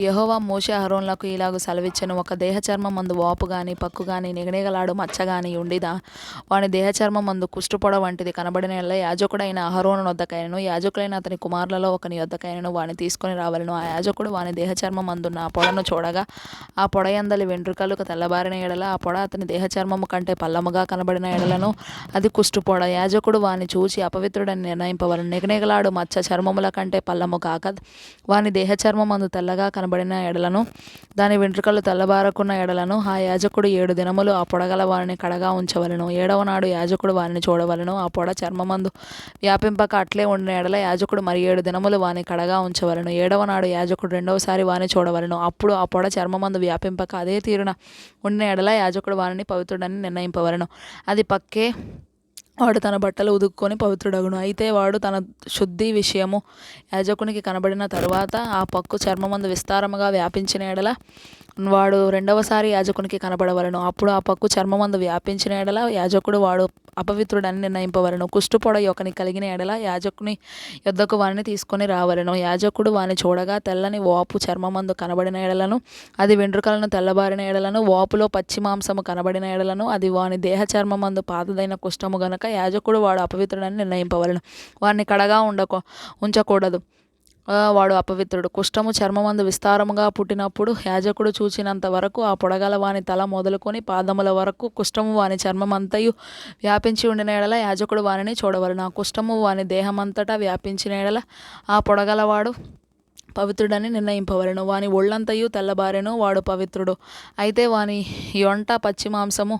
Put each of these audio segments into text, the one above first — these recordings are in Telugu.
యెహోవా మోషే అహరోనులకు ఇలాగు సెలవిచ్చెను. ఒక దేహ చర్మమందు వాపు గాని పక్కు గాని నిగనిగలాడు మచ్చ గాని ఉండినా వాని దేహ చర్మమందు కుష్టుపొడ వంటిది కనబడిన యెడల యాజకుడైన అహరోను నొద్దకైనను యాజకులైన అతని కుమారులలో ఒకని యొద్దకైనను వాని తీసుకొని రావలెను. ఆ యాజకుడు వాని దేహ చర్మమందున్న ఆ పొడను చూడగా ఆ పొడయందలి వెంట్రుకలు తెల్లబారిన యెడల ఆ పొడ అతని దేహ చర్మము కంటే పల్లముగా కనబడిన యెడలను అది కుష్టుపొడ. యాజకుడు వాని చూచి అపవిత్రుడని నిర్ణయింపవలెను. నిగనిగలాడు మచ్చ చర్మముల కంటే పల్లము కాక వాని దేహ చర్మమందు తెల్లగా కనబడిన ఎడలను దాని వెంట్రుకలు తెల్లబారకున్న ఎడలను ఆ యాజకుడు 7 దినములు ఆ పొడగల వారిని కడగా ఉంచవలెను. 7వ నాడు యాజకుడు వారిని చూడవలెను. ఆ పొడ చర్మమందు వ్యాపింపక అట్లే ఉండిన ఎడల యాజకుడు మరి 7 దినములు వాని కడగా ఉంచవలెను. 7వ నాడు యాజకుడు రెండవసారి వాని చూడవలెను. అప్పుడు ఆ పొడ చర్మమందు వ్యాపింపక అదే తీరున ఉండిన ఎడల యాజకుడు వారిని పవిత్రుడని నిర్ణయింపవలెను. అది పక్కే వాడు తన బట్టలు ఉదుక్కొని పవిత్రుడగును. అయితే వాడు తన శుద్ధి విషయము యాజకునికి కనబడిన తరువాత ఆ పక్కు చర్మమందు విస్తారముగా వ్యాపించిన ఎడల వాడు రెండవసారి యాజకునికి కనబడవలెను. అప్పుడు ఆ పక్కు చర్మమందు వ్యాపించిన ఎడల యాజకుడు వాడు అపవిత్రుడని నిర్ణయింపవలెను. కుష్టుపొడ ఒకనికి కలిగిన ఎడల యాజకుని యొద్దకు వానిని తీసుకొని రావలెను. యాజకుడు వాని చూడగా తెల్లని వాపు చర్మమందు కనబడిన ఎడలను అది వెంట్రుకలను తెల్లబారిన ఎడలను వాపులో పచ్చి మాంసము కనబడిన ఎడలను అది వాని దేహ చర్మమందు పాతదైన కుష్ఠము గనుక యాజకుడు వాడు అపవిత్రుడని నిర్ణయింపవలెను. వారిని కడగా ఉంచకూడదు. వాడు అపవిత్రుడు. కుష్ఠము చర్మమందు విస్తారముగా పుట్టినప్పుడు యాజకుడు చూచినంత వరకు ఆ పొడగల వాని తల మొదలుకొని పాదముల వరకు కుష్ఠము వాని చర్మమంతయు వ్యాపించి ఉండిన ఎడల యాజకుడు వానిని చూడవలెను. ఆ కుష్ఠము వాని దేహమంతటా వ్యాపించిన ఎడల ఆ పొడగలవాడు పవిత్రుడని నిర్ణయింపవలెను. వాని ఒళ్ళంతయు తెల్లబారెను, వాడు పవిత్రుడు. అయితే వాని యొంట పచ్చి మాంసము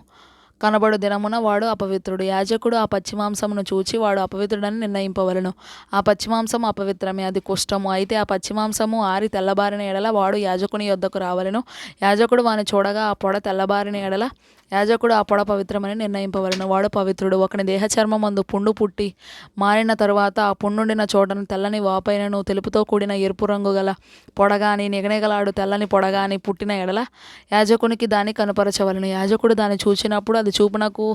కనబడు దినమున వాడు అపవిత్రుడు. యాజకుడు ఆ పచ్చిమాంసమును చూచి వాడు అపవిత్రుడని నిర్ణయింపవలెను. ఆ పచ్చిమాంసము అపవిత్రమే, అది కుష్ఠము. అయితే ఆ పచ్చిమాంసము ఆరి తెల్లబారిన ఎడల వాడు యాజకుని యొద్దకు రావలెను. యాజకుడు వాని చూడగా ఆ పొడ తెల్లబారిన ఎడల యాజకుడు ఆ పొడ పవిత్రమని నిర్ణయింపవలెను. వాడు పవిత్రుడు. ఒకని దేహ చర్మమందు పుండు పుట్టి మారిన తరువాత ఆ పుండుండిన చోటను తెల్లని వాపైనను తెలుపుతో కూడిన ఎరుపు రంగు గల పొడగాని నిగనిగలాడు తెల్లని పొడగాని పుట్టిన ఎడల యాజకునికి దాన్ని కనుపరచవలెను. యాజకుడు దాన్ని చూచినప్పుడు అది చూపునకు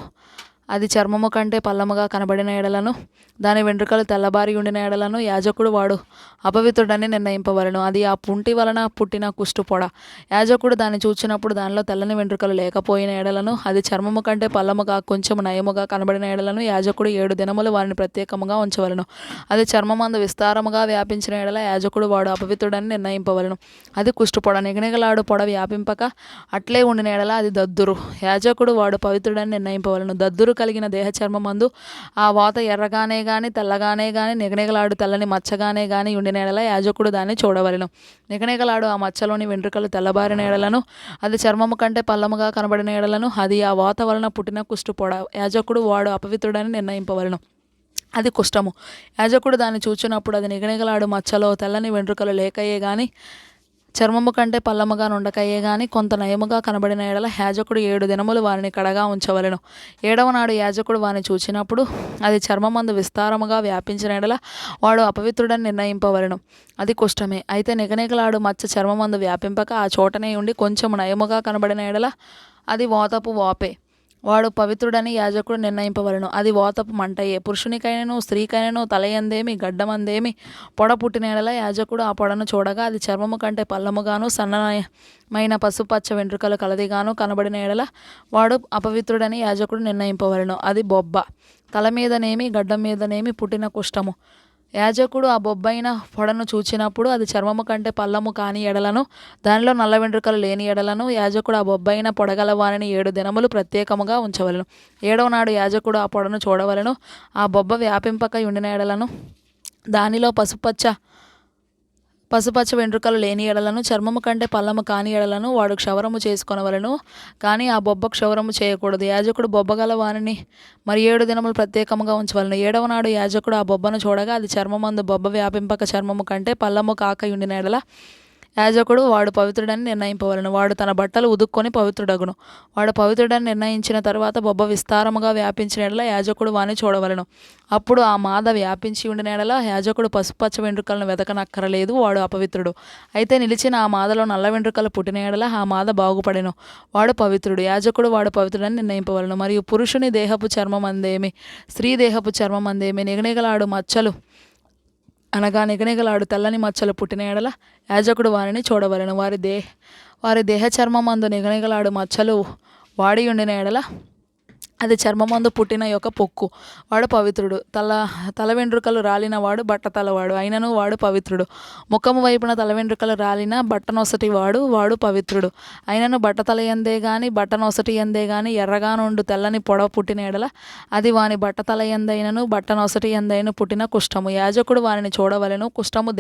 అది చర్మము కంటే పల్లముగా కనబడిన ఎడలను దాని వెంట్రుకలు తెల్లబారి ఉండిన ఎడలను యాజకుడు వాడు అపవిత్రుడని నిర్ణయింపవలెను. అది ఆ పుంటి వలన పుట్టిన కుష్టుపొడ. యాజకుడు దాన్ని చూచినప్పుడు దానిలో తెల్లని వెంట్రుకలు లేకపోయిన ఎడలను అది చర్మము కంటే పల్లముగా కొంచెము నయముగా కనబడిన ఎడలను యాజకుడు 7 దినములు వారిని ప్రత్యేకముగా ఉంచవలెను. అది చర్మమందు విస్తారముగా వ్యాపించిన ఎడల యాజకుడు వాడు అపవిత్రుడని నిర్ణయింపవలెను. అది కుష్టుపొడ. నిగనిగలాడు పొడ వ్యాపింపక అట్లే ఉండిన ఎడల అది దద్దురు. యాజకుడు వాడు పవిత్రుడని నిర్ణయింపవలెను. దద్దురు కలిగిన దేహ చర్మమందు ఆ వాత ఎర్రగానే గాని తెల్లగానే గాని నిగనిగలాడు తెల్లని మచ్చగానే గాని ఉండిన ఎడల యాజకుడు దాన్ని చూడవలెను. నిగనిగలాడు ఆ మచ్చలోని వెంట్రుకలు తెల్లబారిన ఎడలను అది చర్మము కంటే పల్లముగా కనబడిన ఎడలను అది ఆ వాత వలన పుట్టిన కుష్టుపొడ. యాజకుడు వాడు అపవిత్రుడని నిర్ణయింపవలెను. అది కుష్ఠము. యాజకుడు దాన్ని చూచినప్పుడు అది నిగనిగలాడు మచ్చలో తెల్లని వెంట్రుకలు లేకయే గాని చర్మము కంటే పల్లముగా నుండకయే గాని కొంత నయముగా కనబడిన ఎడల యాజకుడు 7 దినములు వారిని కడగా ఉంచవలెను. 7వ నాడు యాజకుడు వాని చూచినప్పుడు అది చర్మమందు విస్తారముగా వ్యాపించిన ఎడల వాడు అపవిత్రుడని నిర్ణయింపవలెను. అది కుష్ఠమే. అయితే నిగనిగలాడు మచ్చ చర్మమందు వ్యాపింపక ఆ చోటనే ఉండి కొంచెము నయముగా కనబడిన ఎడల అది వాతపు వాపే. వాడు పవిత్రుడని యాజకుడు నిర్ణయింపవలెను. అది వాతపు మంటయే. పురుషునికైనను స్త్రీకైనను తలయందేమి గడ్డమందేమి పొడ పుట్టిన ఎడల యాజకుడు ఆ పొడను చూడగా అది చర్మము కంటే పల్లముగాను సన్నమైన పసుపచ్చ వెంట్రుకలు కలదిగాను కనబడిన ఎడల వాడు అపవిత్రుడని యాజకుడు నిర్ణయింపవలెను. అది బొబ్బ. తల మీదనేమి గడ్డం మీదనేమి పుట్టిన కుష్ఠము. యాజకుడు ఆ బొబ్బైన పొడను చూచినప్పుడు అది చర్మము కంటే పల్లము కాని ఎడలను దానిలో నల్ల వెంట్రుకలు లేని ఎడలను యాజకుడు ఆ బొబ్బైన పొడగల వారిని 7 దినములు ప్రత్యేకముగా ఉంచవలెను. 7వ నాడు యాజకుడు ఆ పొడను చూడవలెను. ఆ బొబ్బ వ్యాపింపక ఉండిన ఎడలను దానిలో పసుపచ్చ వెంట్రుకలు లేని ఎడలను చర్మము కంటే పల్లము కాని ఎడలను వాడు క్షవరము చేసుకొనవలెను. కానీ ఆ బొబ్బ క్షవరము చేయకూడదు. యాజకుడు బొబ్బగల వానిని మరి 7 దినములు ప్రత్యేకముగా ఉంచవలెను. 7వ నాడు యాజకుడు ఆ బొబ్బను చూడగా అది చర్మమందు బొబ్బ వ్యాపింపక చర్మము కంటే పల్లము కాక ఉండిన ఎడల యాజకుడు వాడు పవిత్రుడని నిర్ణయింపవలెను. వాడు తన బట్టలు ఉదుక్కొని పవిత్రుడగును. వాడు పవిత్రుడని నిర్ణయించిన తరువాత బొబ్బ విస్తారముగా వ్యాపించిన ఎడల యాజకుడు వాని చూడవలెను. అప్పుడు ఆ మాద వ్యాపించి ఉండిన ఎడల యాజకుడు పసుపచ్చ వెంట్రుకలను వెతకనక్కరలేదు, వాడు అపవిత్రుడు. అయితే నిలిచిన ఆ మాదలో నల్ల వెంట్రుకలు పుట్టిన ఎడల ఆ మాద బాగుపడెను, వాడు పవిత్రుడు. యాజకుడు వాడు పవిత్రుడని నిర్ణయింపవలెను. మరియు పురుషుని దేహపు చర్మమందేమి స్త్రీ దేహపు చర్మమందేమి నిగనిగలాడు మచ్చలు అనగా నిగనిగలాడు తెల్లని మచ్చలు పుట్టిన ఎడల యాజకుడు వారిని చూడవలెను. వారి దేహ చర్మమందు నిగనిగలాడు మచ్చలు వాడి ఉండిన ఎడల అది చర్మమందు పుట్టిన యొక్క పొక్కు, వాడు పవిత్రుడు. తల వెంట్రుకలు రాలిన వాడు బట్టతలవాడు, అయినను వాడు పవిత్రుడు. ముఖము వైపున తల వెంట్రుకలు రాలిన బట్టనొసటి వాడు పవిత్రుడు, అయినను బట్టతల ఎందే గాని బట్టనొసటి ఎందే గాని ఎర్రగా నుండు తెల్లని పొడ పుట్టిన ఎడల అది వాని బట్టతల ఎందైనను బట్టనొసటి ఎందైన పుట్టిన కుష్ఠము. యాజకుడు వారిని చూడవలెను. కుష్ఠము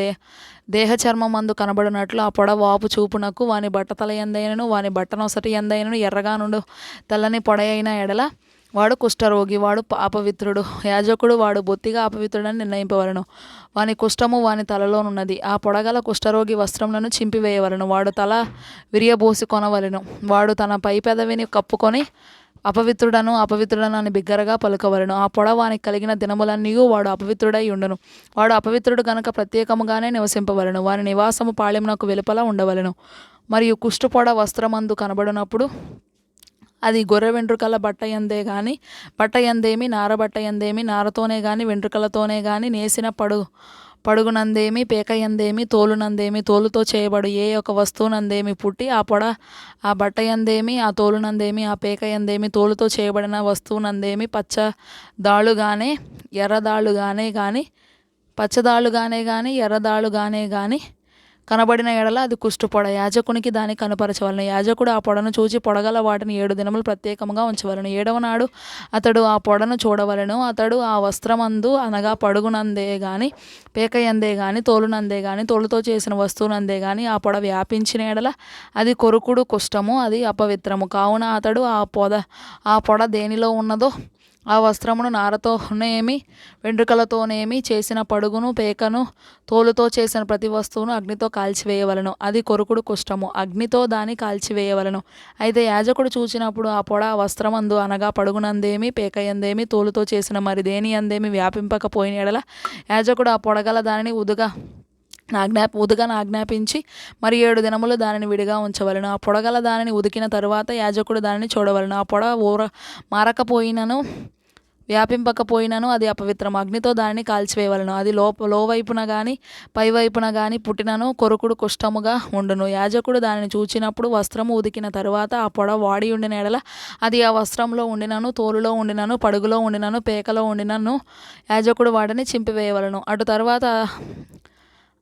దేహ చర్మమందు కనబడినట్లు ఆ పొడ వాపు చూపునకు వాని బట్టతల ఎందైనను వాని బట్టనొసటి ఎందైనను ఎర్రగా నుండు తెల్లని పొడ అయిన ఎడల వాడు కుష్ఠరోగి, వాడు అపవిత్రుడు. యాజకుడు వాడు బొత్తిగా అపవిత్రుడని నిర్ణయింపవలను. వాని కుష్ఠము వాని తలలోనున్నది. ఆ పొడగల కుష్ఠరోగి వస్త్రములను చింపివేయవలను. వాడు తల విరియబోసి కొనవలెను. వాడు తన పై పెదవిని కప్పుకొని అపవిత్రుడను అని బిగ్గరగా పలుకవలను. ఆ పొడ వానికి కలిగిన దినములన్నీ వాడు అపవిత్రుడై ఉండును. వాడు అపవిత్రుడు గనక ప్రత్యేకముగానే నివసింపవలను. వాని నివాసము పాళెమునకు వెలుపల ఉండవలెను. మరియు కుష్ఠు పొడ వస్త్రమందు కనబడినప్పుడు అది గొర్రె వెంట్రుకల బట్ట ఎందేమి నారబట్ట ఎందేమి నారతోనే గాని వెంట్రుకలతోనే గాని నేసిన పడుగునందేమి పేక ఎందేమి తోలునందేమి తోలుతో చేయబడు ఏ ఒక వస్తువునందేమి పుట్టి ఆ పొడ ఆ బట్ట ఎందేమి ఆ తోలునందేమి ఆ పేక ఎందేమి తోలుతో చేయబడిన వస్తువునందేమి పచ్చదాళుగానే ఎర్రదాళుగానే గాని కనబడిన ఎడల అది కుష్ఠుపొడ, యాజకునికి దాన్ని కనుపరచవలను. యాజకుడు ఆ పొడను చూచి పొడగల వాటిని 7 దినములు ప్రత్యేకముగా ఉంచవలను. 7వ నాడు అతడు ఆ పొడను చూడవలెను. అతడు ఆ వస్త్రమందు అనగా పడుగునందే గాని పేక ఎందే గాని తోలునందే గాని తోలుతో చేసిన వస్తువునందే గాని ఆ పొడ వ్యాపించిన ఎడల అది కొరుకుడు కుష్ఠము, అది అపవిత్రము. కావున అతడు ఆ పొడ దేనిలో ఉన్నదో ఆ వస్త్రమును నారతోనేమి వెంట్రుకలతోనేమి చేసిన పడుగును పేకను తోలుతో చేసిన ప్రతి వస్తువును అగ్నితో కాల్చివేయవలను. అది కొరుకుడు కుష్ఠము, అగ్నితో దాన్ని కాల్చివేయవలను. అయితే యాజకుడు చూచినప్పుడు ఆ పొడ వస్త్రమందు అనగా పడుగునందేమి పేక ఎందేమి తోలుతో చేసిన మరి దేని ఎందేమి వ్యాపింపకపోయిన ఎడల యాజకుడు ఆ పొడగల దానిని ఉదుగా ఆజ్ఞాపించి మరి 7 దినములు దానిని విడిగా ఉంచవలను. ఆ పొడగల దానిని ఉదికిన తరువాత యాజకుడు దానిని చూడవలను. ఆ పొడ మారకపోయినను వ్యాపింపకపోయినను అది అపవిత్రం. అగ్నితో దానిని కాల్చివేయవలను. అది లోవైపున గాని పైవైపున గాని పుట్టినను కొరుకుడు కుష్ఠముగా ఉండును. యాజకుడు దానిని చూచినప్పుడు వస్త్రము ఉదికిన తరువాత ఆ పొడ వాడి ఉండిన ఎడల అది ఆ వస్త్రంలో ఉండినను తోలులో ఉండినను పడుగులో ఉండినను పేకలో ఉండినను యాజకుడు వాటిని చింపివేయవలను. అటు తరువాత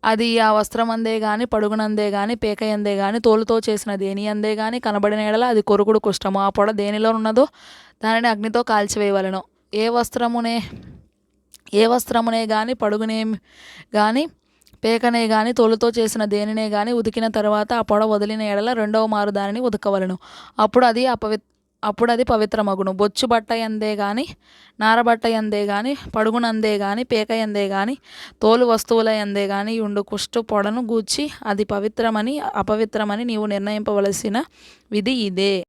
అది ఆ వస్త్రమందే గాని పడుగునందే గాని పేక ఎందే గాని తోలుతో చేసిన దేని అందే గాని కనబడిన ఎడల అది కొరుకుడు కుష్ఠము. ఆ పొడ దేనిలో ఉన్నదో దానిని అగ్నితో కాల్చివేయవలను. ఏ వస్త్రమునే గాని పడుగునే గాని పేకనే గాని తోలుతో చేసిన దేనినే గాని ఉతికిన తరువాత ఆ పొడ వదిలిన ఎడల 2వ మారు దానిని ఉతకవలను. అప్పుడు అది పవిత్రమగును. బొచ్చు బట్ట ఎందే గాని నారబట్ట ఎందే గాని పడుగునందే గాని పేక ఎందే గాని తోలు వస్తువుల ఎందే గాని ఉండు కుష్టు పొడను గూర్చి అది పవిత్రమని అపవిత్రమని నీవు నిర్ణయింపవలసిన విధి ఇదే.